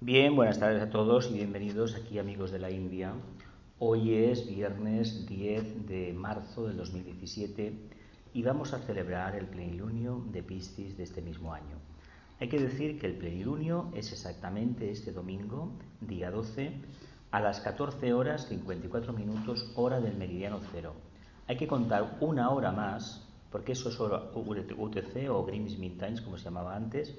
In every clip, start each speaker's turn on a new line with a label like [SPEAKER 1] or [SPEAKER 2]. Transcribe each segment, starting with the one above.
[SPEAKER 1] Bien, buenas tardes a todos y bienvenidos aquí, amigos de la India. Hoy es viernes 10 de marzo del 2017 y vamos a celebrar el plenilunio de Piscis de este mismo año. Hay que decir que el plenilunio es exactamente este domingo, día 12, a las 14 horas 54 minutos, hora del meridiano cero. Hay que contar una hora más, porque eso es hora UTC o Greenwich Mean Times, como se llamaba antes,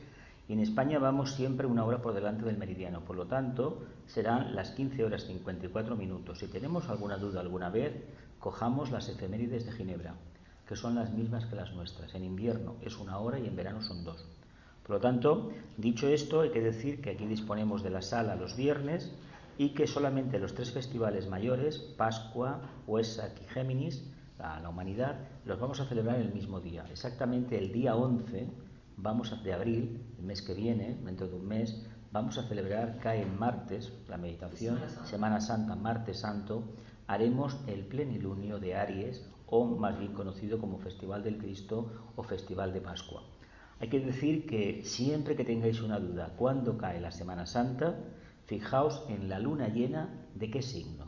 [SPEAKER 1] y en España vamos siempre una hora por delante del meridiano, por lo tanto serán las 15 horas 54 minutos. Si tenemos alguna duda alguna vez, cojamos las efemérides de Ginebra, que son las mismas que las nuestras. En invierno es una hora y en verano son dos. Por lo tanto, dicho esto, hay que decir que aquí disponemos de la sala los viernes y que solamente los tres festivales mayores, Pascua, Huesac y Géminis, la humanidad, los vamos a celebrar el mismo día. Exactamente el día 11 de abril, el mes que viene, dentro de un mes, vamos a celebrar, cae en martes, la meditación, Semana Santa, martes santo, haremos el plenilunio de Aries, o más bien conocido como Festival del Cristo o Festival de Pascua. Hay que decir que siempre que tengáis una duda, ¿cuándo cae la Semana Santa? Fijaos en la luna llena, ¿de qué signo?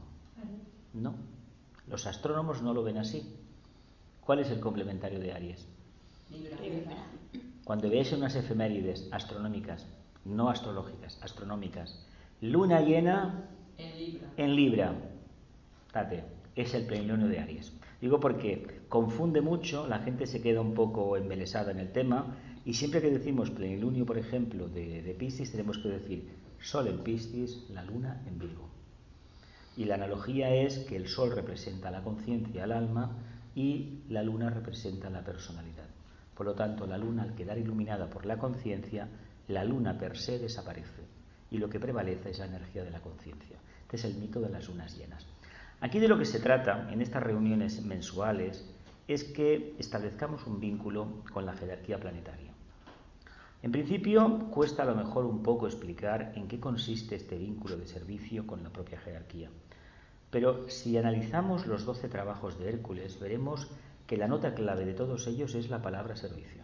[SPEAKER 1] No, los astrónomos no lo ven así. ¿Cuál es el complementario de Aries?
[SPEAKER 2] Libra.
[SPEAKER 1] Cuando veáis unas efemérides astronómicas, no astrológicas, astronómicas, luna llena en Libra, es el plenilunio de Aries. Digo porque confunde mucho, la gente se queda un poco embelesada en el tema, y siempre que decimos plenilunio, por ejemplo, de Piscis, tenemos que decir Sol en Piscis, la luna en Virgo. Y la analogía es que el Sol representa la conciencia, el alma, y la luna representa la personalidad. Por lo tanto, la luna, al quedar iluminada por la conciencia, la luna per se desaparece y lo que prevalece es la energía de la conciencia. Este es el mito de las lunas llenas. Aquí de lo que se trata en estas reuniones mensuales es que establezcamos un vínculo con la jerarquía planetaria. En principio, cuesta a lo mejor un poco explicar en qué consiste este vínculo de servicio con la propia jerarquía. Pero si analizamos los 12 trabajos de Hércules, veremos que la nota clave de todos ellos es la palabra servicio.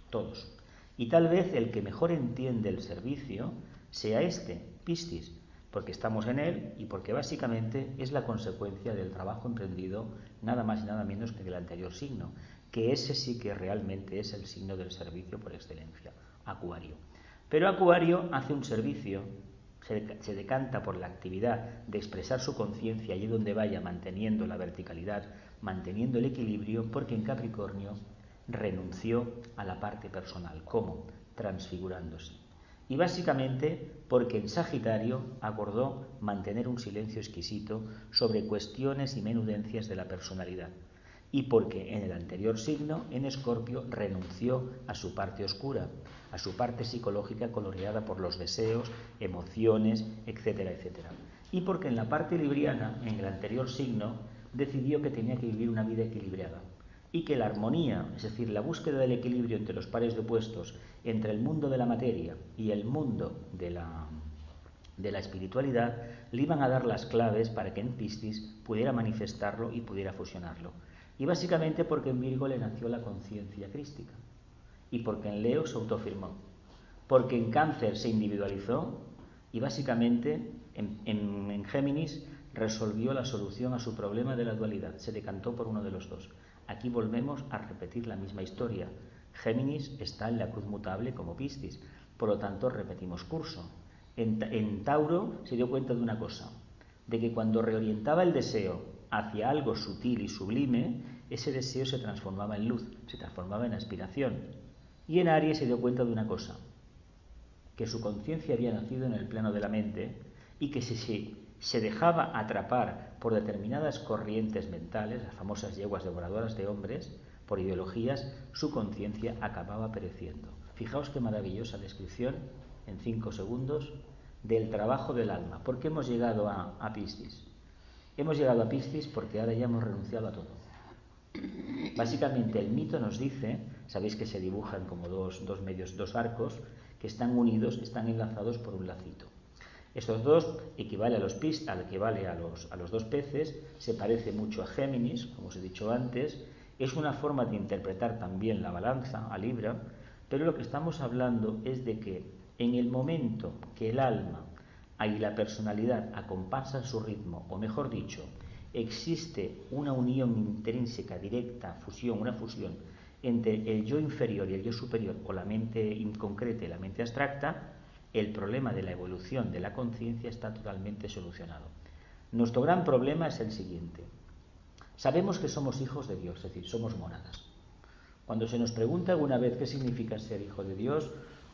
[SPEAKER 1] Todos. Y tal vez el que mejor entiende el servicio sea Piscis, porque estamos en él y porque básicamente es la consecuencia del trabajo emprendido nada más y nada menos que del anterior signo, que ese sí que realmente es el signo del servicio por excelencia, Acuario. Pero Acuario hace un servicio, se decanta por la actividad de expresar su conciencia allí donde vaya, manteniendo la verticalidad, manteniendo el equilibrio, porque en Capricornio renunció a la parte personal. ¿Cómo? Transfigurándose. Y básicamente porque en Sagitario acordó mantener un silencio exquisito sobre cuestiones y menudencias de la personalidad. Y porque en el anterior signo, en Escorpio, renunció a su parte oscura, a su parte psicológica coloreada por los deseos, emociones, etcétera, etcétera. Y porque en la parte libriana, en el anterior signo, decidió que tenía que vivir una vida equilibrada y que la armonía, es decir, la búsqueda del equilibrio entre los pares de opuestos, entre el mundo de la materia y el mundo de la espiritualidad, le iban a dar las claves para que en Piscis pudiera manifestarlo y pudiera fusionarlo. Y básicamente porque en Virgo le nació la conciencia crística y porque en Leo se autoafirmó, porque en Cáncer se individualizó y básicamente en Géminis resolvió la solución a su problema de la dualidad, se decantó por uno de los dos. Aquí volvemos a repetir la misma historia. Géminis está en la cruz mutable como Piscis, por lo tanto repetimos curso. En Tauro se dio cuenta de una cosa, de que cuando reorientaba el deseo hacia algo sutil y sublime, ese deseo se transformaba en luz, se transformaba en aspiración. Y en Aries se dio cuenta de una cosa, que su conciencia había nacido en el plano de la mente y que si se dejaba atrapar por determinadas corrientes mentales, las famosas yeguas devoradoras de hombres, por ideologías, su conciencia acababa pereciendo. Fijaos qué maravillosa descripción, en 5 segundos, del trabajo del alma. ¿Por qué hemos llegado a Piscis? Hemos llegado a Piscis porque ahora ya hemos renunciado a todo. Básicamente el mito nos dice, sabéis que se dibujan como dos arcos, que están unidos, están enlazados por un lacito. Estos dos equivale a los dos peces, se parece mucho a Géminis, como os he dicho antes, es una forma de interpretar también la balanza, a Libra, pero lo que estamos hablando es de que en el momento que el alma ahí la personalidad acompasa su ritmo, o mejor dicho, existe una unión intrínseca, directa, fusión, una fusión entre el yo inferior y el yo superior, o la mente inconcreta y la mente abstracta, el problema de la evolución de la conciencia está totalmente solucionado. Nuestro gran problema es el siguiente. Sabemos que somos hijos de Dios, es decir, somos mónadas. Cuando se nos pregunta alguna vez qué significa ser hijo de Dios,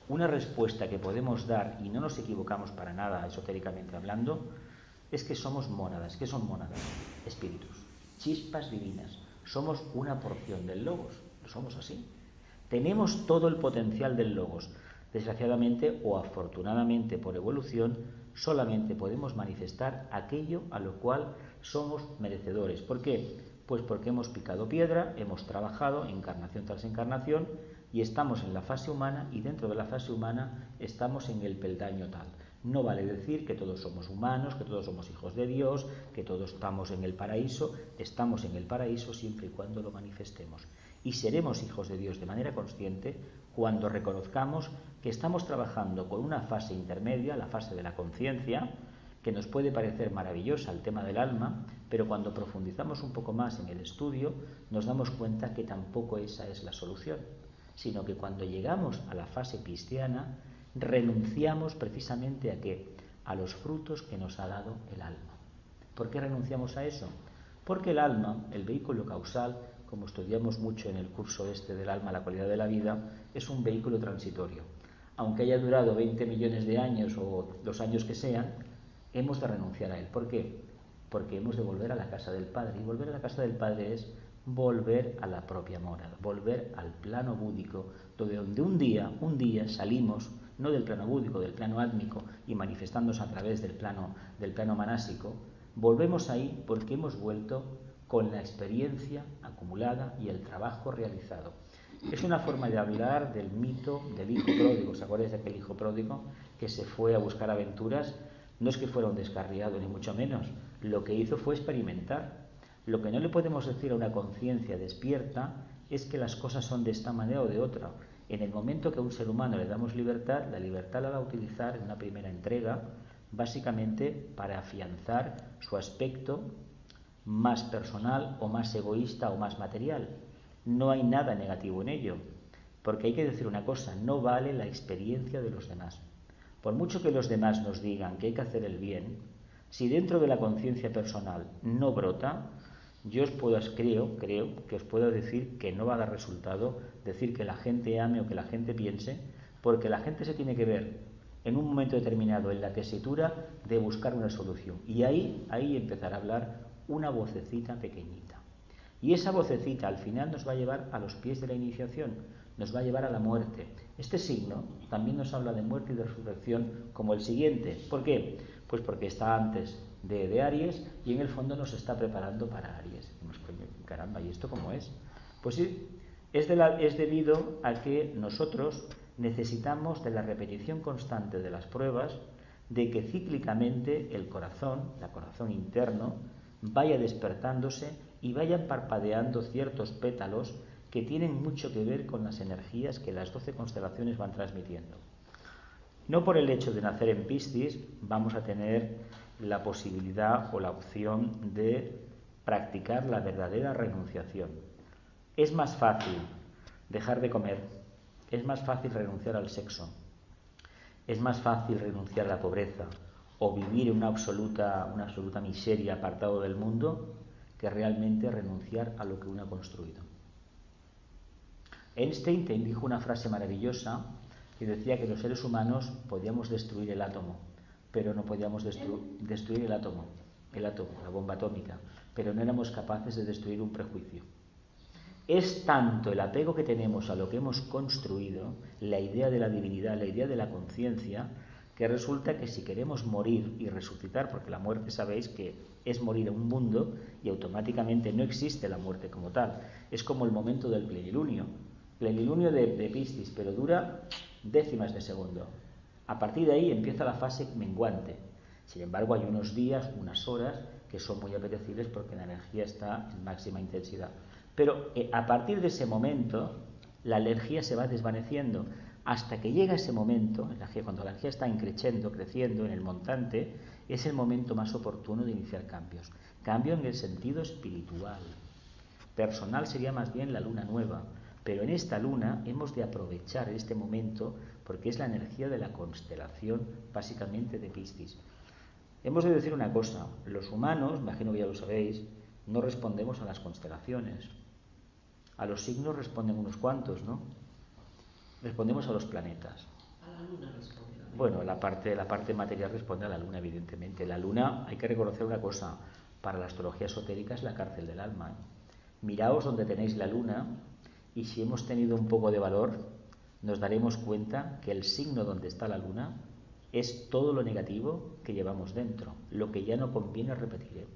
[SPEAKER 1] una respuesta que podemos dar, y no nos equivocamos para nada esotéricamente hablando, es que somos mónadas. ¿Qué son mónadas? Espíritus, chispas divinas. Somos una porción del Logos, somos así. Tenemos todo el potencial del Logos. Desgraciadamente o afortunadamente por evolución, solamente podemos manifestar aquello a lo cual somos merecedores. ¿Por qué? Pues porque hemos picado piedra, hemos trabajado encarnación tras encarnación y estamos en la fase humana, y dentro de la fase humana estamos en el peldaño tal. No vale decir que todos somos humanos, que todos somos hijos de Dios, que todos estamos en el paraíso. Estamos en el paraíso siempre y cuando lo manifestemos. Y seremos hijos de Dios de manera consciente cuando reconozcamos que estamos trabajando con una fase intermedia, la fase de la conciencia, que nos puede parecer maravillosa el tema del alma, pero cuando profundizamos un poco más en el estudio nos damos cuenta que tampoco esa es la solución, sino que cuando llegamos a la fase cristiana renunciamos precisamente ¿a qué? A los frutos que nos ha dado el alma. ¿Por qué renunciamos a eso? Porque el alma, el vehículo causal, como estudiamos mucho en el curso del alma, la cualidad de la vida, es un vehículo transitorio. Aunque haya durado 20 millones de años o los años que sean, hemos de renunciar a él. ¿Por qué? Porque hemos de volver a la casa del Padre. Y volver a la casa del Padre es volver a la propia morada, volver al plano búdico, donde un día salimos, no del plano búdico, del plano átmico, y manifestándose a través del plano manásico, volvemos ahí porque hemos vuelto con la experiencia acumulada y el trabajo realizado. Es una forma de hablar del mito del hijo pródigo. ¿Os acordáis de aquel hijo pródigo que se fue a buscar aventuras? No es que fuera un descarriado, ni mucho menos. Lo que hizo fue experimentar. Lo que no le podemos decir a una conciencia despierta es que las cosas son de esta manera o de otra. En el momento que a un ser humano le damos libertad, la libertad la va a utilizar en una primera entrega, básicamente para afianzar su aspecto más personal o más egoísta o más material. No hay nada negativo en ello, porque hay que decir una cosa, no vale la experiencia de los demás. Por mucho que los demás nos digan que hay que hacer el bien, si dentro de la conciencia personal no brota, yo creo que os puedo decir que no va a dar resultado decir que la gente ame o que la gente piense, porque la gente se tiene que ver en un momento determinado en la tesitura de buscar una solución. Y ahí empezará a hablar una vocecita pequeñita. Y esa vocecita al final nos va a llevar a los pies de la iniciación, nos va a llevar a la muerte. Este signo también nos habla de muerte y de resurrección como el siguiente. ¿Por qué? Pues porque está antes de Aries y en el fondo nos está preparando para Aries. Decimos, caramba, ¿y esto cómo es? Pues sí, es debido a que nosotros necesitamos de la repetición constante de las pruebas, de que cíclicamente el corazón interno, vaya despertándose y vayan parpadeando ciertos pétalos que tienen mucho que ver con las energías que las 12 constelaciones van transmitiendo. No por el hecho de nacer en Piscis vamos a tener la posibilidad o la opción de practicar la verdadera renunciación. Es más fácil dejar de comer, es más fácil renunciar al sexo, es más fácil renunciar a la pobreza o vivir en una absoluta miseria apartado del mundo que realmente renunciar a lo que uno ha construido. Einstein dijo una frase maravillosa que decía que los seres humanos podíamos destruir el átomo, pero no podíamos destruir el átomo, la bomba atómica, pero no éramos capaces de destruir un prejuicio. Es tanto el apego que tenemos a lo que hemos construido, la idea de la divinidad, la idea de la conciencia, que resulta que si queremos morir y resucitar, porque la muerte sabéis que es morir a un mundo y automáticamente no existe la muerte como tal, es como el momento del plenilunio de Piscis, pero dura décimas de segundo. A partir de ahí empieza la fase menguante. Sin embargo, hay unos días, unas horas que son muy apetecibles porque la energía está en máxima intensidad. Pero a partir de ese momento la energía se va desvaneciendo, hasta que llega ese momento, cuando la energía está increciendo, creciendo en el montante, es el momento más oportuno de iniciar cambios. Cambio en el sentido espiritual. Personal sería más bien la luna nueva, pero en esta luna hemos de aprovechar este momento porque es la energía de la constelación, básicamente de Piscis. Hemos de decir una cosa, los humanos, imagino que ya lo sabéis, no respondemos a las constelaciones. A los signos responden unos cuantos, ¿no? Respondemos a los planetas.
[SPEAKER 2] A la luna responde.
[SPEAKER 1] Bueno, la parte material responde a la luna, evidentemente. La luna, hay que reconocer una cosa, para la astrología esotérica es la cárcel del alma, ¿eh? Miraos donde tenéis la luna y si hemos tenido un poco de valor, nos daremos cuenta que el signo donde está la luna es todo lo negativo que llevamos dentro, lo que ya no conviene repetir, ¿eh?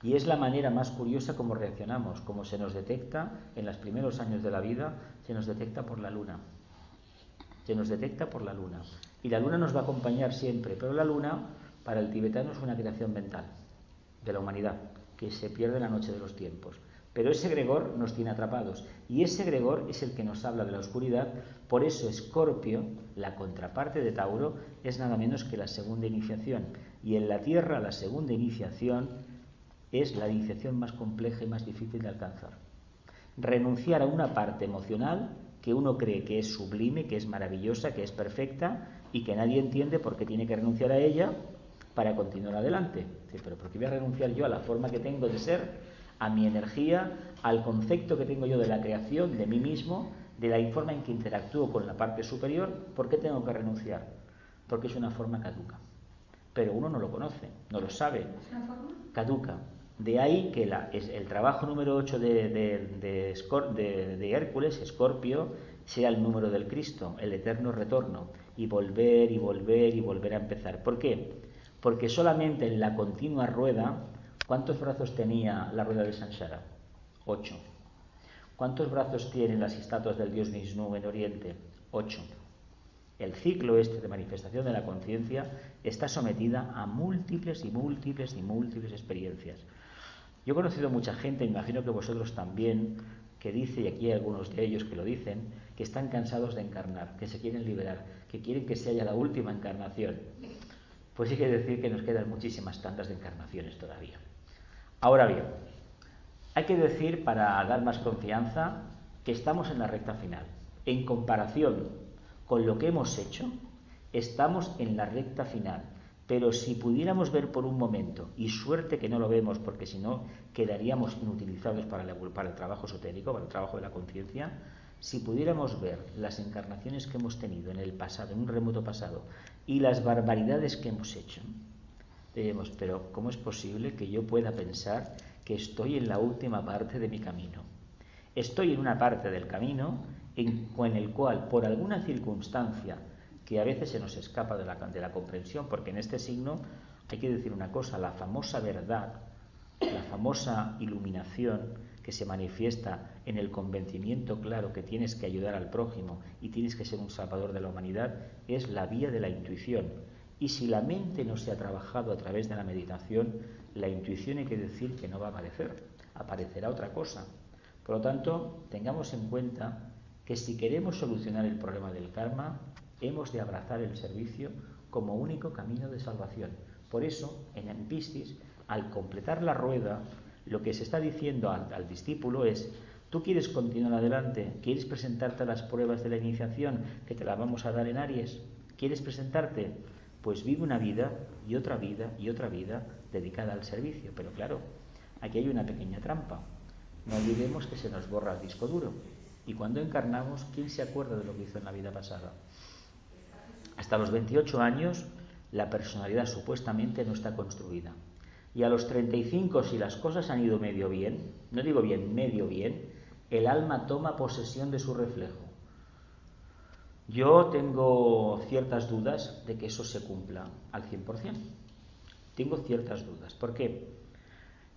[SPEAKER 1] Y es la manera más curiosa como reaccionamos, como se nos detecta en los primeros años de la vida, se nos detecta por la luna. Se nos detecta por la luna. Y la luna nos va a acompañar siempre, pero la luna para el tibetano es una creación mental de la humanidad, que se pierde en la noche de los tiempos. Pero ese egregor nos tiene atrapados, y ese egregor es el que nos habla de la oscuridad. Por eso Escorpio, la contraparte de Tauro, es nada menos que la segunda iniciación. Y en la Tierra la segunda iniciación es la iniciación más compleja y más difícil de alcanzar. Renunciar a una parte emocional que uno cree que es sublime, que es maravillosa, que es perfecta y que nadie entiende por qué tiene que renunciar a ella para continuar adelante. Pero ¿por qué voy a renunciar yo a la forma que tengo de ser, a mi energía, al concepto que tengo yo de la creación, de mí mismo, de la forma en que interactúo con la parte superior? ¿Por qué tengo que renunciar? Porque es una forma caduca. Pero uno no lo conoce, no lo sabe.
[SPEAKER 2] ¿Es una forma?
[SPEAKER 1] Caduca. De ahí que el trabajo número 8 de Hércules, Escorpio, sea el número del Cristo, el eterno retorno, y volver y volver y volver a empezar. ¿Por qué? Porque solamente en la continua rueda, ¿cuántos brazos tenía la rueda de Samsara? 8. ¿Cuántos brazos tienen las estatuas del dios Vishnu en Oriente? 8. El ciclo este de manifestación de la conciencia está sometida a múltiples y múltiples y múltiples experiencias. Yo he conocido mucha gente, imagino que vosotros también, que dice, y aquí hay algunos de ellos que lo dicen, que están cansados de encarnar, que se quieren liberar, que quieren que se haya la última encarnación. Pues hay que decir que nos quedan muchísimas tantas de encarnaciones todavía. Ahora bien, hay que decir, para dar más confianza, que estamos en la recta final. En comparación con lo que hemos hecho, estamos en la recta final. Pero si pudiéramos ver por un momento, y suerte que no lo vemos porque si no quedaríamos inutilizados para el trabajo esotérico, para el trabajo de la conciencia, si pudiéramos ver las encarnaciones que hemos tenido en el pasado, en un remoto pasado, y las barbaridades que hemos hecho, diríamos, pero ¿cómo es posible que yo pueda pensar que estoy en la última parte de mi camino? Estoy en una parte del camino en el cual, por alguna circunstancia que a veces se nos escapa de la comprensión, porque en este signo hay que decir una cosa, la famosa verdad, la famosa iluminación que se manifiesta en el convencimiento claro que tienes que ayudar al prójimo y tienes que ser un salvador de la humanidad, es la vía de la intuición. Y si la mente no se ha trabajado a través de la meditación, la intuición hay que decir que no va a aparecer, aparecerá otra cosa. Por lo tanto, tengamos en cuenta que si queremos solucionar el problema del karma, hemos de abrazar el servicio como único camino de salvación. Por eso, en Piscis, al completar la rueda, lo que se está diciendo al discípulo es: ¿tú quieres continuar adelante? ¿Quieres presentarte a las pruebas de la iniciación que te las vamos a dar en Aries? ¿Quieres presentarte? Pues vive una vida y otra vida y otra vida dedicada al servicio. Pero claro, aquí hay una pequeña trampa. No olvidemos que se nos borra el disco duro. Y cuando encarnamos, ¿quién se acuerda de lo que hizo en la vida pasada? Hasta los 28 años, la personalidad supuestamente no está construida. Y a los 35, si las cosas han ido medio bien, no digo bien, medio bien, el alma toma posesión de su reflejo. Yo tengo ciertas dudas de que eso se cumpla al 100%. Tengo ciertas dudas. ¿Por qué?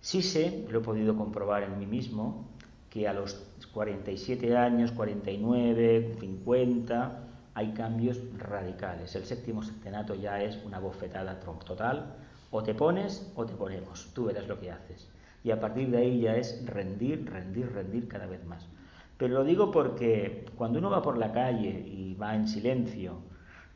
[SPEAKER 1] Sí sé, lo he podido comprobar en mí mismo, que a los 47 años, 49, 50, hay cambios radicales. El séptimo septenato ya es una bofetada total. O te pones o te ponemos. Tú verás lo que haces. Y a partir de ahí ya es rendir, rendir, rendir cada vez más. Pero lo digo porque cuando uno va por la calle y va en silencio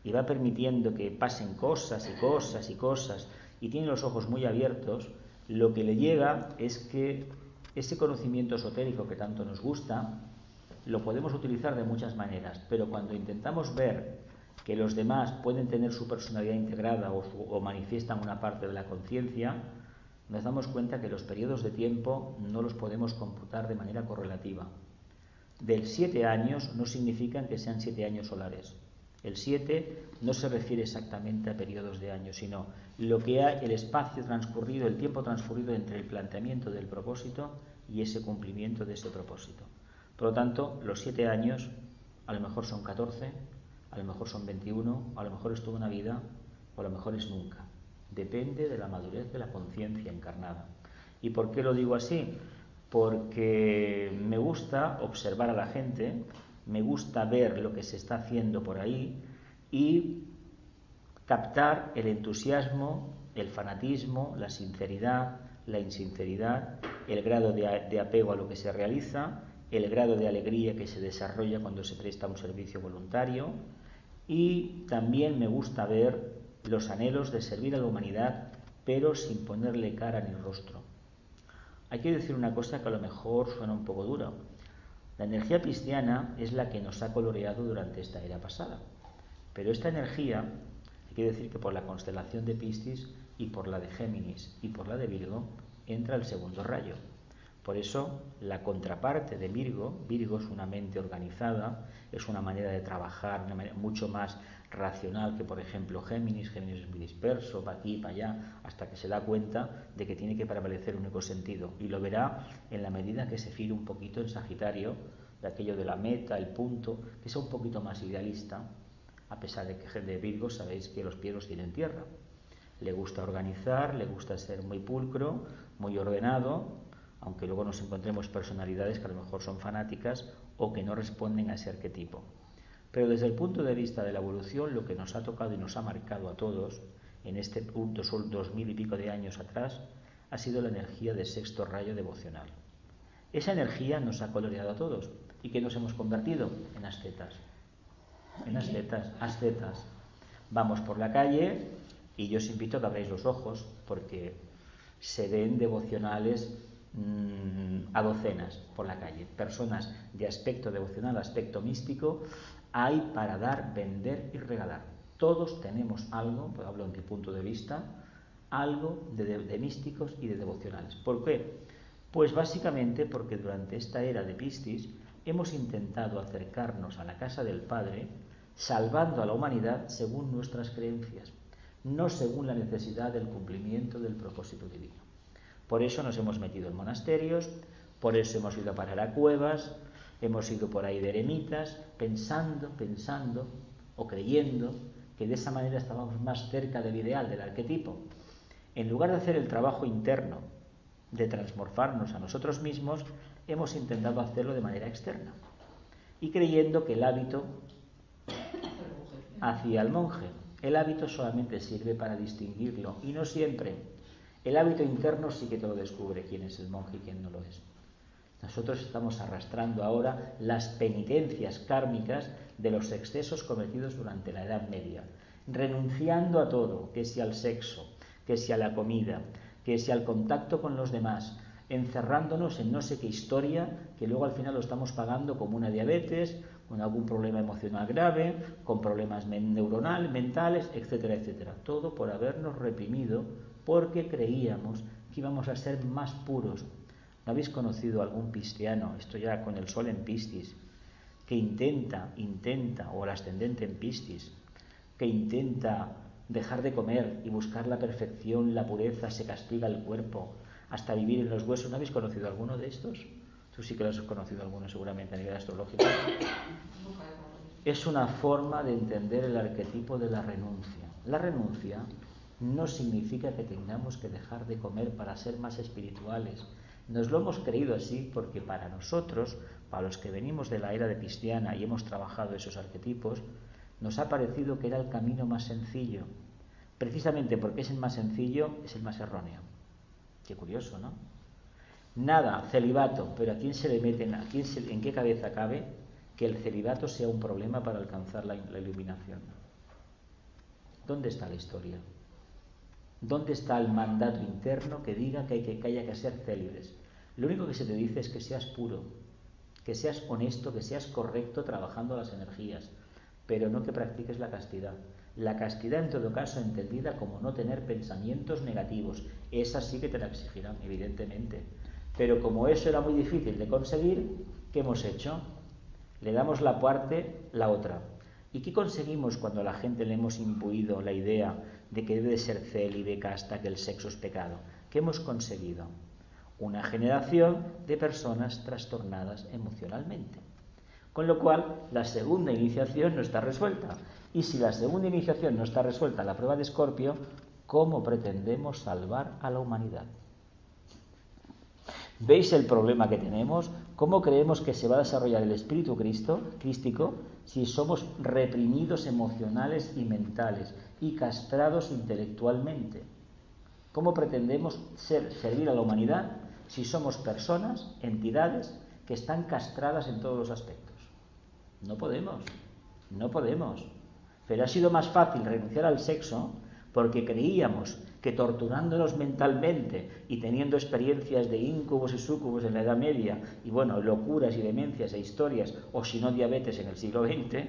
[SPEAKER 1] y va permitiendo que pasen cosas y cosas y cosas y tiene los ojos muy abiertos, lo que le llega es que ese conocimiento esotérico que tanto nos gusta lo podemos utilizar de muchas maneras, pero cuando intentamos ver que los demás pueden tener su personalidad integrada o manifiestan una parte de la conciencia, nos damos cuenta que los periodos de tiempo no los podemos computar de manera correlativa. Del 7 años no significan que sean 7 años solares. El 7 no se refiere exactamente a periodos de años, sino lo que hay, el espacio transcurrido, el tiempo transcurrido entre el planteamiento del propósito y ese cumplimiento de ese propósito. Por lo tanto, los 7 años a lo mejor son 14, a lo mejor son 21, a lo mejor es toda una vida, o a lo mejor es nunca. Depende de la madurez de la conciencia encarnada. ¿Y por qué lo digo así? Porque me gusta observar a la gente, me gusta ver lo que se está haciendo por ahí y captar el entusiasmo, el fanatismo, la sinceridad, la insinceridad, el grado de apego a lo que se realiza, el grado de alegría que se desarrolla cuando se presta un servicio voluntario, y también me gusta ver los anhelos de servir a la humanidad, pero sin ponerle cara ni rostro. Hay que decir una cosa que a lo mejor suena un poco dura. La energía pisciana es la que nos ha coloreado durante esta era pasada, pero esta energía, hay que decir que por la constelación de Piscis y por la de Géminis y por la de Virgo, entra el segundo rayo. Por eso, la contraparte de Virgo es una mente organizada, es una manera de trabajar, una manera mucho más racional que, por ejemplo, Géminis es muy disperso, va aquí, para allá, hasta que se da cuenta de que tiene que prevalecer un único sentido. Y lo verá en la medida que se file un poquito en Sagitario, de aquello de la meta, el punto, que sea un poquito más idealista, a pesar de que de Virgo sabéis que los pies los tienen tierra. Le gusta organizar, le gusta ser muy pulcro, muy ordenado, aunque luego nos encontremos personalidades que a lo mejor son fanáticas o que no responden a ese arquetipo. Pero desde el punto de vista de la evolución, lo que nos ha tocado y nos ha marcado a todos en este punto, son 2000 y pico de años atrás, ha sido la energía del sexto rayo devocional. Esa energía nos ha coloreado a todos. ¿Y qué nos hemos convertido? En ascetas. Ascetas. Vamos por la calle y yo os invito a que abráis los ojos, porque se ven devocionales a docenas por la calle. Personas de aspecto devocional, aspecto místico, hay para dar, vender y regalar. Todos tenemos algo, pues hablo en mi punto de vista, algo de místicos y de devocionales. ¿Por qué? Pues básicamente porque durante esta era de Piscis hemos intentado acercarnos a la casa del Padre, salvando a la humanidad según nuestras creencias, no según la necesidad del cumplimiento del propósito divino. Por eso nos hemos metido en monasterios, por eso hemos ido a parar a cuevas, hemos ido por ahí de eremitas, pensando o creyendo que de esa manera estábamos más cerca del ideal, del arquetipo. En lugar de hacer el trabajo interno de transmorfarnos a nosotros mismos, hemos intentado hacerlo de manera externa y creyendo que el hábito hacía al monje. El hábito solamente sirve para distinguirlo y no siempre. El hábito interno sí que te lo descubre quién es el monje y quién no lo es. Nosotros estamos arrastrando ahora las penitencias kármicas de los excesos cometidos durante la Edad Media, renunciando a todo, que sea al sexo, que sea a la comida, que sea al contacto con los demás, encerrándonos en no sé qué historia, que luego al final lo estamos pagando como una diabetes, con algún problema emocional grave, con problemas neuronales, mentales, etcétera, etcétera. Todo por habernos reprimido porque creíamos que íbamos a ser más puros. ¿No habéis conocido algún pisciano, esto ya con el sol en Piscis, que intenta, o el ascendente en Piscis, que intenta dejar de comer y buscar la perfección, la pureza, se castiga el cuerpo hasta vivir en los huesos? ¿No habéis conocido alguno de estos? Tú sí que los has conocido alguno seguramente a nivel astrológico. Es una forma de entender el arquetipo de la renuncia. La renuncia no significa que tengamos que dejar de comer para ser más espirituales. Nos lo hemos creído así porque para nosotros, para los que venimos de la era de Pisciana y hemos trabajado esos arquetipos, nos ha parecido que era el camino más sencillo. Precisamente porque es el más sencillo, es el más erróneo. Qué curioso, ¿no? Nada, celibato, pero ¿a quién se le meten, en qué cabeza cabe que el celibato sea un problema para alcanzar la iluminación? ¿Dónde está la historia? ¿Dónde está el mandato interno que diga que haya que ser célibes? Lo único que se te dice es que seas puro, que seas honesto, que seas correcto trabajando las energías, pero no que practiques la castidad. La castidad, en todo caso, entendida como no tener pensamientos negativos. Esa sí que te la exigirán, evidentemente. Pero como eso era muy difícil de conseguir, ¿qué hemos hecho? Le damos la parte, la otra. ¿Y qué conseguimos cuando a la gente le hemos imbuido la idea de que debe de ser célibe, casta, que el sexo es pecado? ¿Qué hemos conseguido? Una generación de personas trastornadas emocionalmente. Con lo cual, la segunda iniciación no está resuelta. Y si la segunda iniciación no está resuelta, la prueba de Escorpio, ¿cómo pretendemos salvar a la humanidad? ¿Veis el problema que tenemos? ¿Cómo creemos que se va a desarrollar el espíritu crístico si somos reprimidos emocionales y mentales y castrados intelectualmente? ¿Cómo pretendemos servir a la humanidad si somos personas, entidades, que están castradas en todos los aspectos? No podemos. Pero ha sido más fácil renunciar al sexo porque creíamos que torturándonos mentalmente y teniendo experiencias de íncubos y súcubos en la Edad Media y locuras y demencias e historias, o si no diabetes en el siglo XX,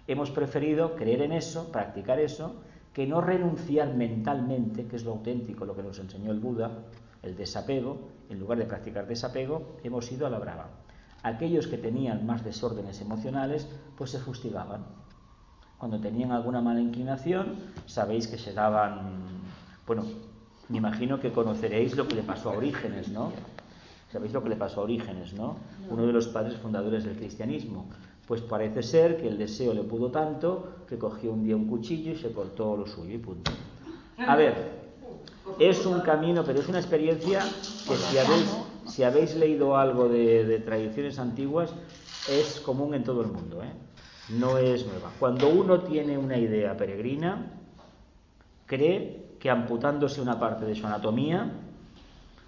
[SPEAKER 1] hemos preferido creer en eso, practicar eso, que no renunciar mentalmente, que es lo auténtico, lo que nos enseñó el Buda, el desapego. En lugar de practicar desapego, hemos ido a la brava. Aquellos que tenían más desórdenes emocionales, pues se fustigaban. Cuando tenían alguna mala inclinación, sabéis que se daban... me imagino que conoceréis lo que le pasó a Orígenes, ¿no? ¿Sabéis lo que le pasó a Orígenes, no? Uno de los padres fundadores del cristianismo. Pues parece ser que el deseo le pudo tanto que cogió un día un cuchillo y se cortó lo suyo y punto. A ver, es un camino, pero es una experiencia que si habéis leído algo de tradiciones antiguas, es común en todo el mundo, ¿eh? No es nueva. Cuando uno tiene una idea peregrina, cree que amputándose una parte de su anatomía,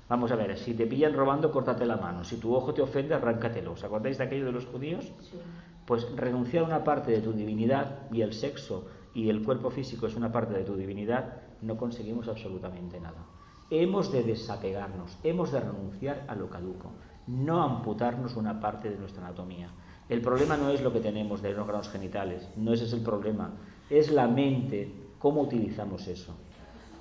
[SPEAKER 1] vamos a ver, si te pillan robando, córtate la mano, si tu ojo te ofende, arráncatelo. ¿Os acordáis de aquello de los judíos? Sí. Pues renunciar a una parte de tu divinidad, y el sexo y el cuerpo físico es una parte de tu divinidad, no conseguimos absolutamente nada. Hemos de desapegarnos, hemos de renunciar a lo caduco, no amputarnos una parte de nuestra anatomía. El problema no es lo que tenemos de los órganos genitales, no ese es el problema, es la mente, cómo utilizamos eso.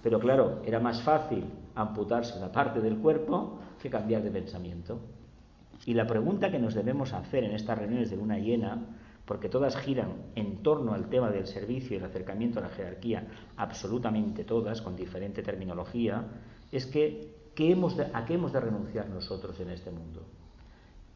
[SPEAKER 1] Pero claro, era más fácil amputarse una parte del cuerpo que cambiar de pensamiento. Y la pregunta que nos debemos hacer en estas reuniones de luna llena, porque todas giran en torno al tema del servicio y el acercamiento a la jerarquía, absolutamente todas, con diferente terminología, es que ¿a qué hemos de renunciar nosotros en este mundo?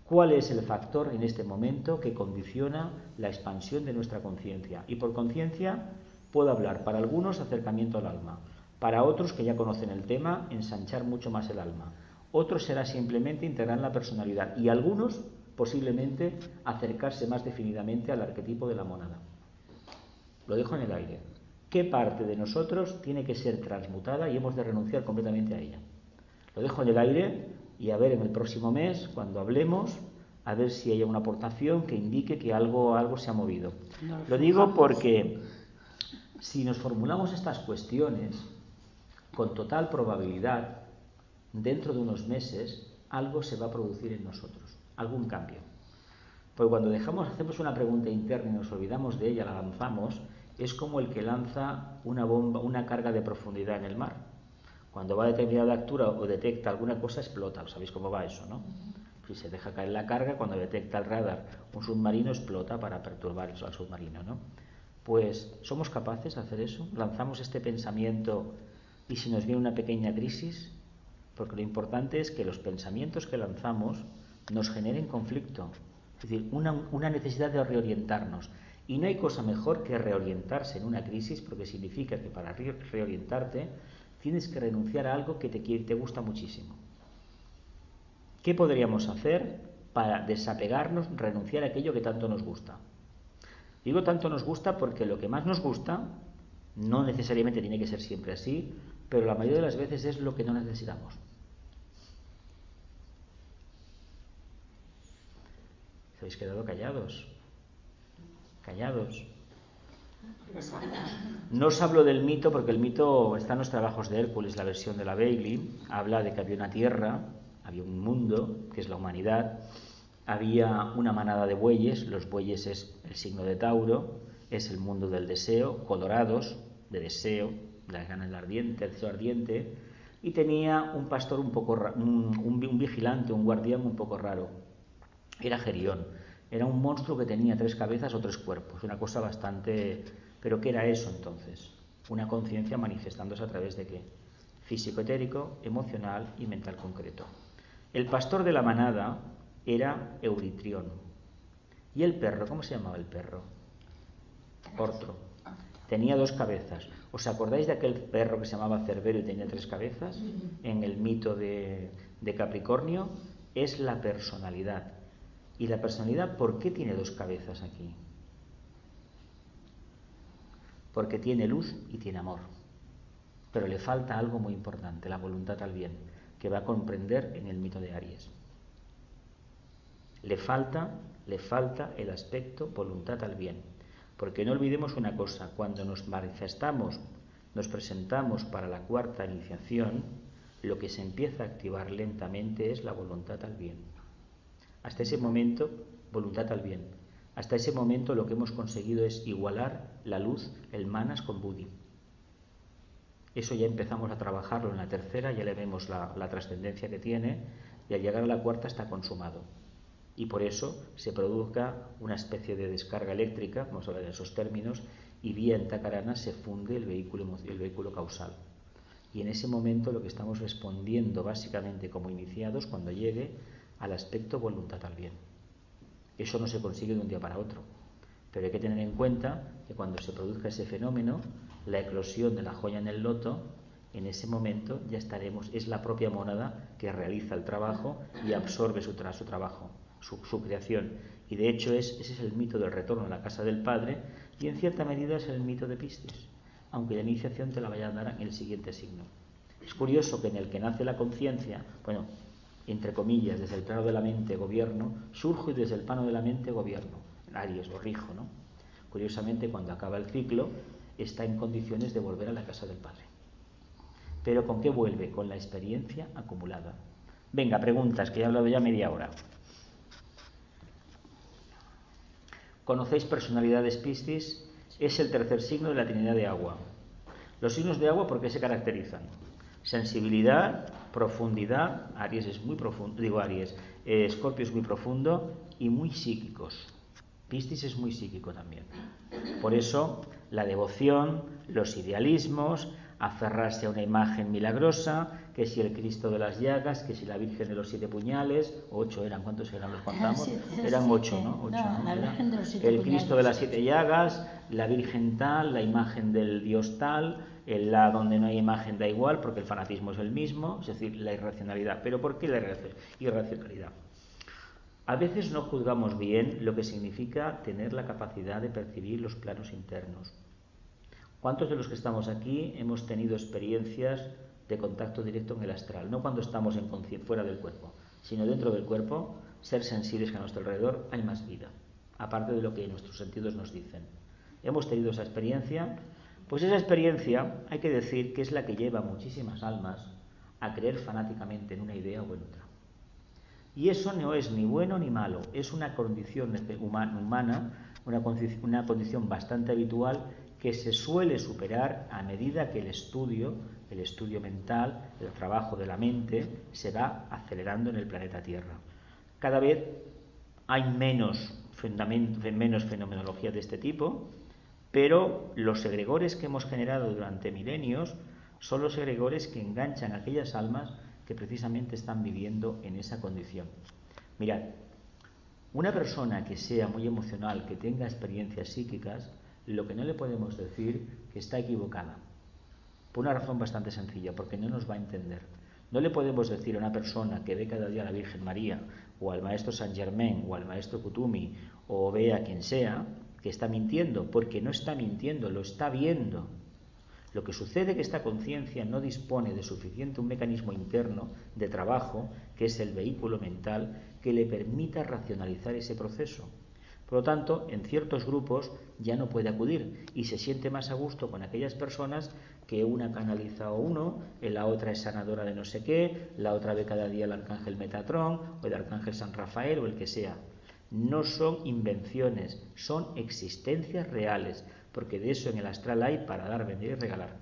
[SPEAKER 1] ¿Cuál es el factor en este momento que condiciona la expansión de nuestra conciencia? Y por conciencia puedo hablar, para algunos, acercamiento al alma, para otros que ya conocen el tema, ensanchar mucho más el alma. Otros será simplemente integrar la personalidad y algunos, posiblemente, acercarse más definidamente al arquetipo de la mónada. Lo dejo en el aire. ¿Qué parte de nosotros tiene que ser transmutada y hemos de renunciar completamente a ella? Lo dejo en el aire y a ver en el próximo mes, cuando hablemos, a ver si hay una aportación que indique que algo se ha movido. Lo digo porque si nos formulamos estas cuestiones, con total probabilidad, dentro de unos meses, algo se va a producir en nosotros, algún cambio. Porque cuando hacemos una pregunta interna y nos olvidamos de ella, la lanzamos, es como el que lanza una bomba, una carga de profundidad en el mar. Cuando va a determinada altura o detecta alguna cosa, explota. ¿Sabéis cómo va eso, no? Si se deja caer la carga, cuando detecta el radar un submarino, explota para perturbar al submarino, ¿no? Pues, ¿somos capaces de hacer eso? ¿Lanzamos este pensamiento y si nos viene una pequeña crisis? Porque lo importante es que los pensamientos que lanzamos nos generen conflicto. Es decir, una necesidad de reorientarnos. Y no hay cosa mejor que reorientarse en una crisis, porque significa que para reorientarte tienes que renunciar a algo que te gusta muchísimo. ¿Qué podríamos hacer para desapegarnos, renunciar a aquello que tanto nos gusta? Digo tanto nos gusta porque lo que más nos gusta no necesariamente tiene que ser siempre así, pero la mayoría de las veces es lo que no necesitamos. habéis quedado callados. Callados. No os hablo del mito porque el mito está en los trabajos de Hércules, la versión de la Bailey. Habla de que había una tierra, había un mundo, que es la humanidad. Había una manada de bueyes, los bueyes es el signo de Tauro, es el mundo del deseo, colorados, de deseo, las ganas del ardiente, el deseo ardiente, y tenía un pastor un poco un vigilante, un guardián un poco raro. Era Gerión, era un monstruo que tenía 3 cabezas o 3 cuerpos, una cosa bastante... ¿Pero qué era eso entonces? Una conciencia manifestándose a través de ¿qué? Físico-etérico, emocional y mental concreto. El pastor de la manada era Euritrión. ¿Y el perro? ¿Cómo se llamaba el perro? Ortro. Tenía 2 cabezas. ¿Os acordáis de aquel perro que se llamaba Cerbero y tenía 3 cabezas? En el mito de Capricornio es la personalidad. ¿Y la personalidad por qué tiene 2 cabezas aquí? Porque tiene luz y tiene amor. Pero le falta algo muy importante, la voluntad al bien, que va a comprender en el mito de Aries. Le falta el aspecto voluntad al bien. Porque no olvidemos una cosa, cuando nos manifestamos, nos presentamos para la 4ª iniciación, lo que se empieza a activar lentamente es la voluntad al bien. Hasta ese momento, voluntad al bien. Hasta ese momento lo que hemos conseguido es igualar la luz, el manas con Buddhi. Eso ya empezamos a trabajarlo en la 3ª, ya le vemos la trascendencia que tiene, y al llegar a la 4ª está consumado. Y por eso se produzca una especie de descarga eléctrica, vamos a hablar de esos términos, y vía entacarana se funde el vehículo causal. Y en ese momento lo que estamos respondiendo básicamente como iniciados cuando llegue al aspecto voluntad al bien. Eso no se consigue de un día para otro, pero hay que tener en cuenta que cuando se produzca ese fenómeno, la eclosión de la joya en el loto, en ese momento ya estaremos, es la propia mónada que realiza el trabajo y absorbe su trabajo, su creación. Y de hecho ese es el mito del retorno a la casa del Padre, y en cierta medida es el mito de Piscis, aunque la iniciación te la vaya a dar en el siguiente signo. Es curioso que en el que nace la conciencia, bueno, entre comillas, desde el plano de la mente gobierno, surge desde el plano de la mente gobierno, Aries o rijo, ¿no? Curiosamente, cuando acaba el ciclo, está en condiciones de volver a la casa del Padre. ¿Pero con qué vuelve? Con la experiencia acumulada. Venga, preguntas, que he hablado ya media hora. ¿Conocéis personalidades Piscis? Es el 3er signo de la Trinidad de agua. Los signos de agua, ¿por qué se caracterizan? Sensibilidad, profundidad, Aries es muy profundo, Escorpio es muy profundo y muy psíquicos. Piscis es muy psíquico también. Por eso la devoción, los idealismos, aferrarse a una imagen milagrosa, que si el Cristo de las llagas, que si la Virgen de los 7 puñales, 8 eran, ¿cuántos eran? ¿Los contamos? Eran 8, ¿no? 8,
[SPEAKER 2] no, la Virgen de los 7
[SPEAKER 1] el
[SPEAKER 2] puñales.
[SPEAKER 1] Cristo de las 7 llagas, la Virgen tal, la imagen del Dios tal, el la donde no hay imagen da igual, porque el fanatismo es el mismo, es decir, la irracionalidad. ¿Pero por qué la irracionalidad? A veces no juzgamos bien lo que significa tener la capacidad de percibir los planos internos. ¿Cuántos de los que estamos aquí hemos tenido experiencias de contacto directo en el astral? No cuando estamos fuera del cuerpo, sino dentro del cuerpo, ser sensibles que a nuestro alrededor hay más vida, aparte de lo que nuestros sentidos nos dicen. ¿Hemos tenido esa experiencia? Pues esa experiencia hay que decir que es la que lleva a muchísimas almas a creer fanáticamente en una idea o en otra. Y eso no es ni bueno ni malo, es una condición humana, una condición bastante habitual que se suele superar a medida que el estudio mental, el trabajo de la mente, se va acelerando en el planeta Tierra. Cada vez hay menos fenomenología de este tipo, pero los egregores que hemos generado durante milenios son los egregores que enganchan a aquellas almas que precisamente están viviendo en esa condición. Mirad, una persona que sea muy emocional, que tenga experiencias psíquicas, lo que no le podemos decir que está equivocada, por una razón bastante sencilla, porque no nos va a entender. No le podemos decir a una persona que ve cada día a la Virgen María, o al maestro Saint Germain, o al maestro Kutumi, o ve a quien sea, que está mintiendo, porque no está mintiendo, lo está viendo. Lo que sucede es que esta conciencia no dispone de suficiente un mecanismo interno de trabajo, que es el vehículo mental, que le permita racionalizar ese proceso. Por lo tanto, en ciertos grupos ya no puede acudir y se siente más a gusto con aquellas personas que una canaliza a uno, la otra es sanadora de no sé qué, la otra ve cada día el arcángel Metatrón o el arcángel San Rafael o el que sea. No son invenciones, son existencias reales, porque de eso en el astral hay para dar, vender y regalar.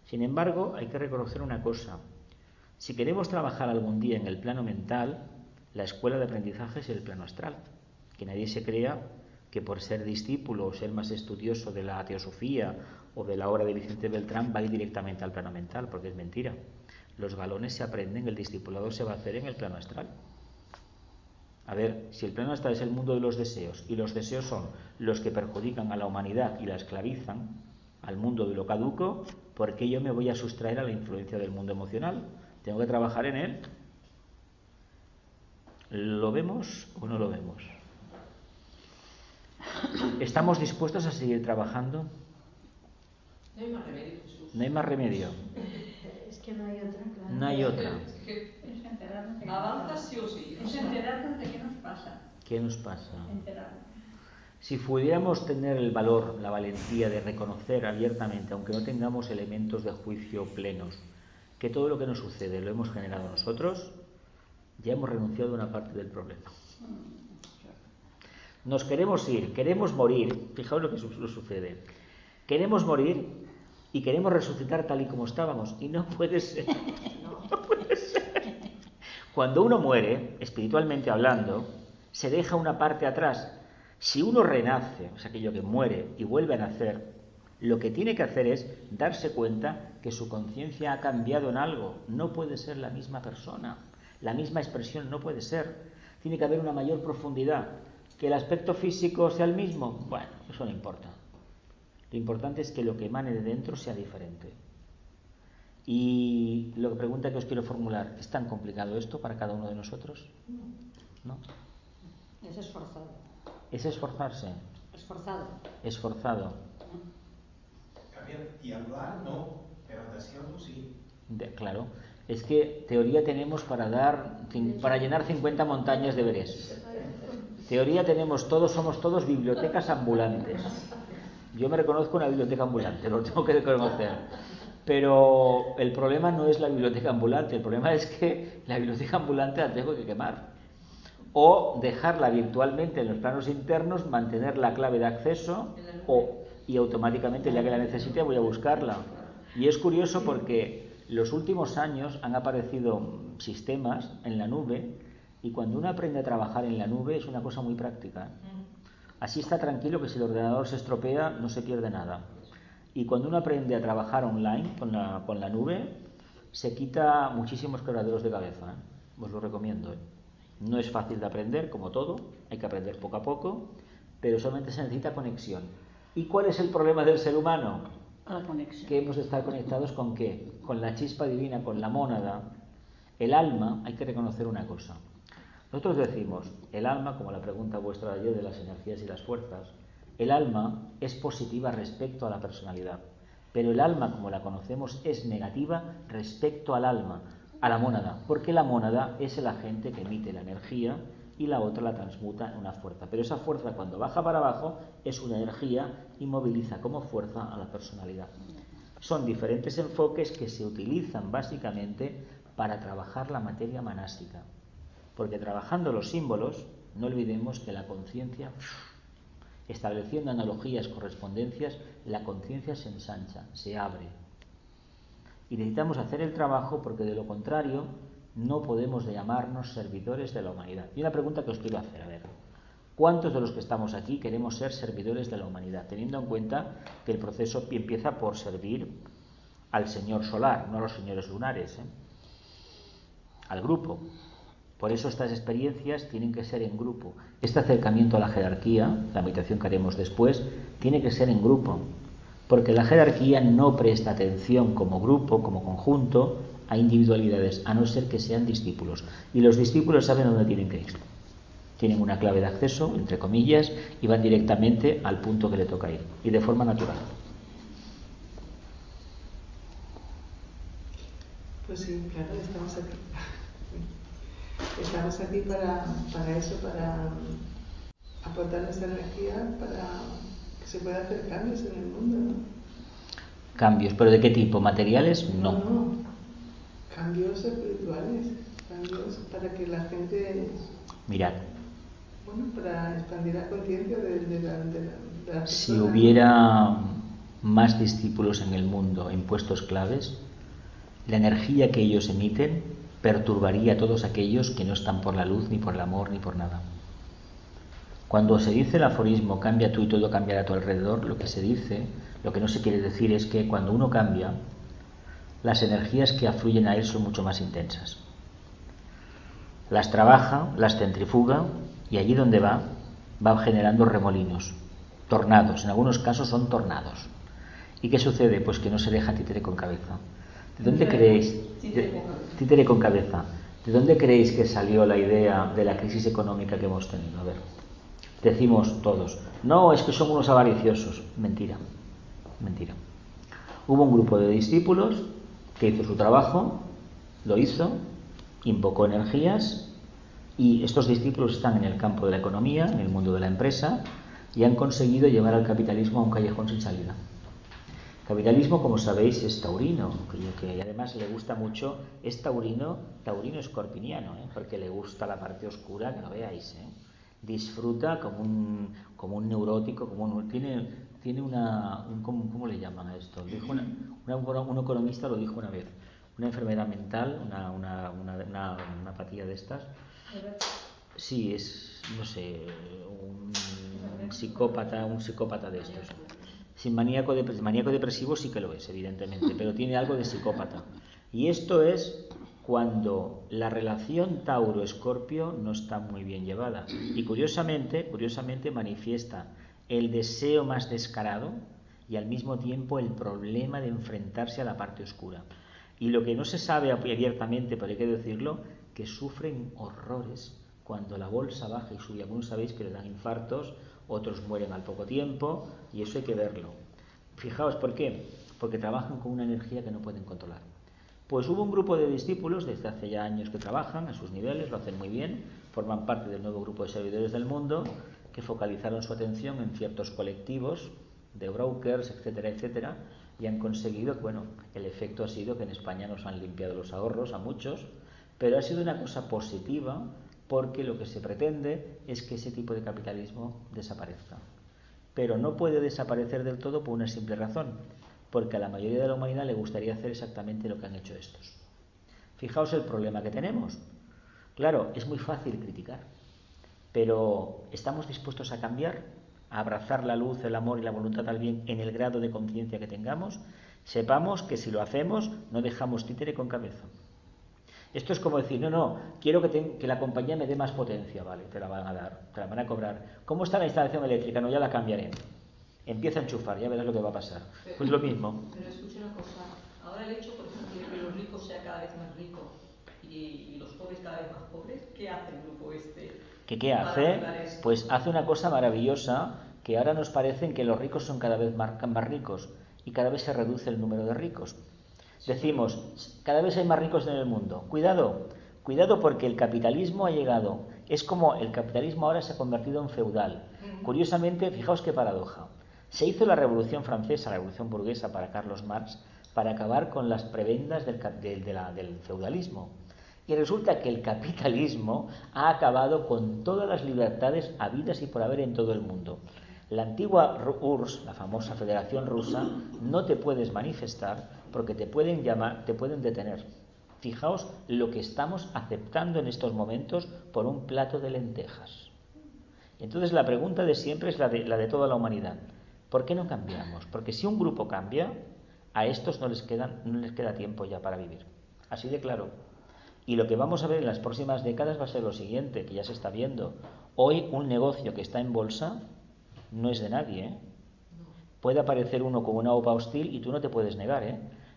[SPEAKER 1] Sin embargo, hay que reconocer una cosa. Si queremos trabajar algún día en el plano mental, la escuela de aprendizaje es el plano astral. Que nadie se crea que por ser discípulo o ser más estudioso de la teosofía o de la obra de Vicente Beltrán va a ir directamente al plano mental, porque es mentira. Los galones se aprenden, el discipulado se va a hacer en el plano astral. A ver, si el plano astral es el mundo de los deseos y los deseos son los que perjudican a la humanidad y la esclavizan al mundo de lo caduco, ¿por qué yo me voy a sustraer a la influencia del mundo emocional? Tengo que trabajar en él. ¿Lo vemos o no lo vemos? ¿Estamos dispuestos a seguir trabajando?
[SPEAKER 2] No hay más remedio, Jesús.
[SPEAKER 1] No hay más remedio.
[SPEAKER 3] Es que no hay otra, claro.
[SPEAKER 1] No hay otra.
[SPEAKER 2] Es enterarnos de qué avanza sí o sí.
[SPEAKER 3] Es enterarnos de qué nos pasa.
[SPEAKER 1] ¿Qué nos pasa?
[SPEAKER 3] Enterarnos.
[SPEAKER 1] Si pudiéramos tener el valor, la valentía de reconocer abiertamente, aunque no tengamos elementos de juicio plenos, que todo lo que nos sucede lo hemos generado nosotros, ya hemos renunciado a una parte del problema. Nos queremos ir, queremos morir. Fijaos lo que sucede. Queremos morir y queremos resucitar tal y como estábamos. Y no puede ser. No puede ser. Cuando uno muere, espiritualmente hablando, se deja una parte atrás. Si uno renace, es aquello que muere y vuelve a nacer, lo que tiene que hacer es darse cuenta que su conciencia ha cambiado en algo. No puede ser la misma persona. La misma expresión no puede ser. Tiene que haber una mayor profundidad. ¿Que el aspecto físico sea el mismo? Bueno, eso no importa. Lo importante es que lo que emane de dentro sea diferente. Y la pregunta que os quiero formular, ¿es tan complicado esto para cada uno de nosotros? ¿No?
[SPEAKER 3] Es esforzado.
[SPEAKER 1] ¿Es esforzarse?
[SPEAKER 3] Esforzado.
[SPEAKER 1] Esforzado.
[SPEAKER 4] Y hablar no, pero decirlo sí.
[SPEAKER 1] Claro. Es que teoría tenemos para llenar 50 montañas de Everest. Teoría tenemos todos, somos todos bibliotecas ambulantes. Yo me reconozco una biblioteca ambulante, lo tengo que reconocer. Pero el problema no es la biblioteca ambulante, el problema es que la biblioteca ambulante la tengo que quemar. O dejarla virtualmente en los planos internos, mantener la clave de acceso y automáticamente, ya que la necesite, voy a buscarla. Y es curioso porque los últimos años han aparecido sistemas en la nube. Y cuando uno aprende a trabajar en la nube es una cosa muy práctica. Así está tranquilo que si el ordenador se estropea no se pierde nada. Y cuando uno aprende a trabajar online con la nube, se quita muchísimos quebraderos de cabeza. Os lo recomiendo. No es fácil de aprender, como todo, hay que aprender poco a poco, pero solamente se necesita conexión. ¿Y cuál es el problema del ser humano?
[SPEAKER 3] La conexión.
[SPEAKER 1] Que hemos de estar conectados ¿con qué? Con la chispa divina, con la mónada. El alma, hay que reconocer una cosa. Nosotros decimos, el alma, como la pregunta vuestra de ayer de las energías y las fuerzas, el alma es positiva respecto a la personalidad, pero el alma, como la conocemos, es negativa respecto al alma, a la mónada, porque la mónada es el agente que emite la energía y la otra la transmuta en una fuerza. Pero esa fuerza, cuando baja para abajo, es una energía y moviliza como fuerza a la personalidad. Son diferentes enfoques que se utilizan básicamente para trabajar la materia manástica. Porque trabajando los símbolos, no olvidemos que la conciencia, estableciendo analogías, correspondencias, la conciencia se ensancha, se abre. Y necesitamos hacer el trabajo porque de lo contrario no podemos llamarnos servidores de la humanidad. Y una pregunta que os quiero hacer, a ver, ¿cuántos de los que estamos aquí queremos ser servidores de la humanidad? Teniendo en cuenta que el proceso empieza por servir al señor solar, no a los señores lunares, al grupo. Por eso estas experiencias tienen que ser en grupo. Este acercamiento a la jerarquía, la meditación que haremos después, tiene que ser en grupo. Porque la jerarquía no presta atención como grupo, como conjunto, a individualidades, a no ser que sean discípulos. Y los discípulos saben dónde tienen que ir. Tienen una clave de acceso, entre comillas, y van directamente al punto que le toca ir. Y de forma natural.
[SPEAKER 5] Pues sí, claro, estamos aquí. Estamos aquí para eso, para aportar nuestra energía, para que se pueda hacer cambios en el mundo, ¿no?
[SPEAKER 1] Cambios, ¿pero de qué tipo? ¿Materiales? No.
[SPEAKER 5] No. Cambios espirituales, cambios para que la gente...
[SPEAKER 1] Mirad.
[SPEAKER 5] Bueno, para expandir la conciencia de la persona.
[SPEAKER 1] Si hubiera más discípulos en el mundo en puestos claves, la energía que ellos emiten perturbaría a todos aquellos que no están por la luz, ni por el amor, ni por nada. Cuando se dice el aforismo cambia tú y todo cambiará a tu alrededor, lo que se dice, lo que no se quiere decir es que cuando uno cambia, las energías que afluyen a él son mucho más intensas. Las trabaja, las centrifuga y allí donde va generando remolinos, tornados, en algunos casos son tornados. ¿Y qué sucede? Pues que no se deja títere con cabeza. ¿De dónde creéis? Títere con cabeza. ¿De dónde creéis que salió la idea de la crisis económica que hemos tenido? A ver, decimos todos, no, es que son unos avariciosos. Mentira, mentira. Hubo un grupo de discípulos que hizo su trabajo, lo hizo, invocó energías y estos discípulos están en el campo de la economía, en el mundo de la empresa y han conseguido llevar al capitalismo a un callejón sin salida. Capitalismo, como sabéis, es taurino, que además le gusta mucho, es taurino escorpiniano, porque le gusta la parte oscura, que no veáis, disfruta como un neurótico, tiene una ¿cómo le llaman a esto? Un economista lo dijo una vez, una enfermedad mental, una apatía de estas. Sí, es, no sé, un psicópata de estos. Sin maníaco depresivo sí que lo es, evidentemente, pero tiene algo de psicópata. Y esto es cuando la relación Tauro-Escorpio no está muy bien llevada. Y curiosamente manifiesta el deseo más descarado y al mismo tiempo el problema de enfrentarse a la parte oscura. Y lo que no se sabe abiertamente, pero hay que decirlo, que sufren horrores cuando la bolsa baja y sube. Algunos sabéis que le dan infartos, otros mueren al poco tiempo, y eso hay que verlo. Fijaos, ¿por qué? Porque trabajan con una energía que no pueden controlar. Pues hubo un grupo de discípulos desde hace ya años que trabajan a sus niveles, lo hacen muy bien, forman parte del nuevo grupo de servidores del mundo, que focalizaron su atención en ciertos colectivos de brokers, etcétera, etcétera, y han conseguido, bueno, el efecto ha sido que en España nos han limpiado los ahorros a muchos, pero ha sido una cosa positiva, porque lo que se pretende es que ese tipo de capitalismo desaparezca. Pero no puede desaparecer del todo por una simple razón, porque a la mayoría de la humanidad le gustaría hacer exactamente lo que han hecho estos. Fijaos el problema que tenemos. Claro, es muy fácil criticar, pero ¿estamos dispuestos a cambiar? ¿A abrazar la luz, el amor y la voluntad al bien en el grado de conciencia que tengamos? Sepamos que si lo hacemos, no dejamos títere con cabeza. Esto es como decir, no, quiero que la compañía me dé más potencia, vale, te la van a dar, te la van a cobrar. ¿Cómo está la instalación eléctrica? No, ya la cambiaré. Empieza a enchufar, ya verás lo que va a pasar. Pues lo mismo.
[SPEAKER 2] Pero escucha una cosa, ahora el hecho, por ejemplo, de que los ricos sean cada vez más ricos y los pobres cada vez más pobres, ¿qué hace el grupo este?
[SPEAKER 1] ¿Qué hace? Pues hace una cosa maravillosa, que ahora nos parecen que los ricos son cada vez más ricos y cada vez se reduce el número de ricos. Decimos, cada vez hay más ricos en el mundo. Cuidado porque el capitalismo ha llegado. Es como el capitalismo ahora se ha convertido en feudal. Curiosamente, fijaos qué paradoja. Se hizo la Revolución Francesa, la Revolución Burguesa para Carlos Marx, para acabar con las prebendas del feudalismo. Y resulta que el capitalismo ha acabado con todas las libertades habidas y por haber en todo el mundo. La antigua URSS, la famosa Federación Rusa, no te puedes manifestar porque te pueden llamar, te pueden detener. Fijaos lo que estamos aceptando en estos momentos por un plato de lentejas. Entonces la pregunta de siempre es la de toda la humanidad. ¿Por qué no cambiamos? Porque si un grupo cambia, a estos no les queda tiempo ya para vivir. Así de claro. Y lo que vamos a ver en las próximas décadas va a ser lo siguiente, que ya se está viendo. Hoy un negocio que está en bolsa no es de nadie, Puede aparecer uno con una OPA hostil y tú no te puedes negar,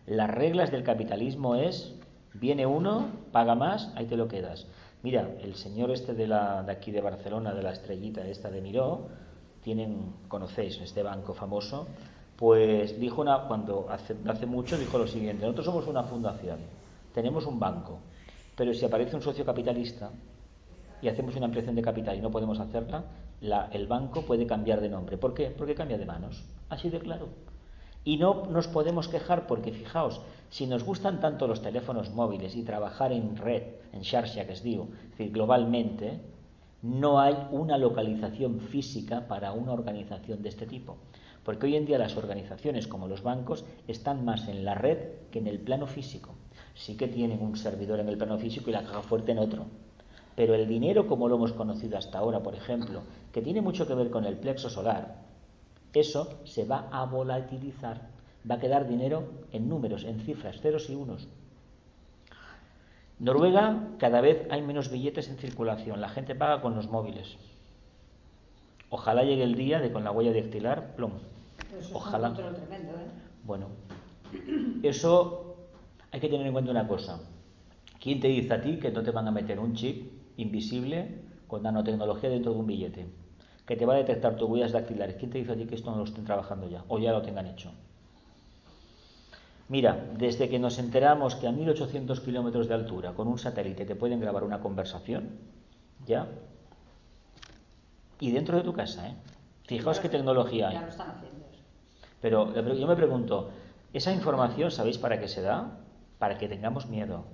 [SPEAKER 1] Las reglas del capitalismo es, viene uno, paga más, ahí te lo quedas. Mira, el señor este de aquí de Barcelona, de la estrellita esta de Miró, conocéis este banco famoso, pues dijo cuando hace mucho dijo lo siguiente: nosotros somos una fundación, tenemos un banco, pero si aparece un socio capitalista y hacemos una ampliación de capital y no podemos hacerla, el banco puede cambiar de nombre. ¿Por qué? Porque cambia de manos. Así de claro. Y no nos podemos quejar porque, fijaos, si nos gustan tanto los teléfonos móviles y trabajar en red, en xarxa que es digo, es decir, globalmente, no hay una localización física para una organización de este tipo. Porque hoy en día las organizaciones como los bancos están más en la red que en el plano físico. Sí que tienen un servidor en el plano físico y la caja fuerte en otro. Pero el dinero como lo hemos conocido hasta ahora, por ejemplo, que tiene mucho que ver con el plexo solar, eso se va a volatilizar. Va a quedar dinero en números, en cifras, ceros y unos. Noruega, cada vez hay menos billetes en circulación. La gente paga con los móviles. Ojalá llegue el día de con la huella dactilar, plom.
[SPEAKER 3] Eso
[SPEAKER 1] Ojalá.
[SPEAKER 3] es un control tremendo, ¿eh?
[SPEAKER 1] Bueno, eso hay que tener en cuenta una cosa. ¿Quién te dice a ti que no te van a meter un chip invisible con nanotecnología dentro de un billete? Que te va a detectar tus huellas dactilares. ¿Quién te dice a ti que esto no lo estén trabajando ya? O ya lo tengan hecho. Mira, desde que nos enteramos que a 1800 kilómetros de altura con un satélite te pueden grabar una conversación, ya. Y dentro de tu casa, ¿eh? Fijaos qué tecnología hay.
[SPEAKER 3] Ya lo están haciendo eso.
[SPEAKER 1] Pero yo me pregunto, ¿esa información sabéis para qué se da? Para que tengamos miedo.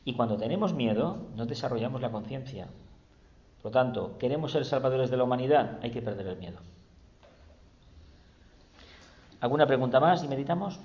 [SPEAKER 1] Y cuando tenemos miedo, no desarrollamos la conciencia. Por lo tanto, ¿queremos ser salvadores de la humanidad? Hay que perder el miedo. ¿Alguna pregunta más y meditamos?